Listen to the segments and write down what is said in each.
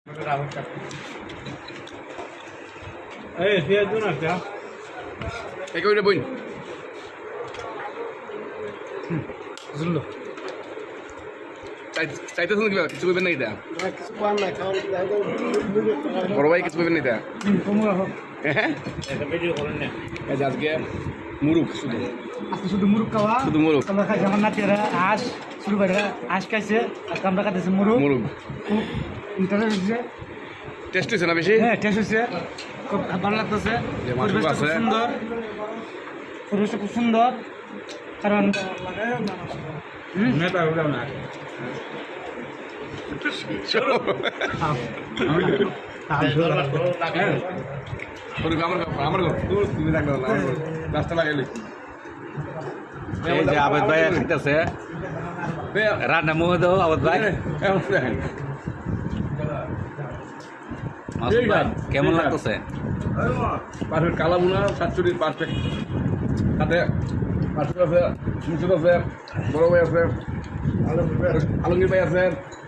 এই পেঁয়াজ দিন একটা এই কইটা বইন বুঝলো চাইতেছেন কিবা কিছু কইবেন না এটা বড় ভাই কিছু কইবেন না এটা হ্যাঁ এটা ভিডিও করেন না এই যে আজকে মুরুখ শুধু আজকে শুধু মুরুখ খাওয়া শুধু মুরুখ আমরা খাইছি আমার নাতিরা হাঁস শুরু করে হাঁস খাইছে আর আমরা খাইতেছি মুরুখ মুরুখ খুব ইন্টারেস্ট হচ্ছে টেস্ট হয়েছে না বেশি হ্যাঁ টেস্ট হচ্ছে খুব ভালো লাগতেছে যে মাংস পরিবেশটা খুব আছে। সুন্দর পরিবেশটা খুব সুন্দর কারণ নেতা উড়াও না আমার তুমি থাকলে রাস্তা লাগাইলে এই যে আবেদ ভাই খাইতেছে রান্না মুহ দাও আবেদ ভাই মাসুদ ভাই কেমন লাগতেছে পাশের কালা বুনা সাতচল্লিশ পাঁচটা তাতে পাঁচশো আছে মুসুদ আছে বড় ভাই আছে আলমগীর ভাই আছে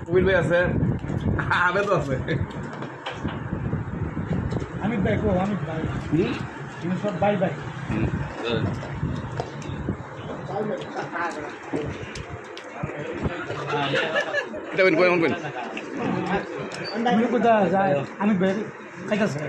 কবির ভাই আছে আবেদও আছে অমিত ভাই কো অমিত ভাই তুমি সব বাই বাই এটা বইন বইন বইন মুরুখ কোথায় যায় অমিত ভাই খাইতেছে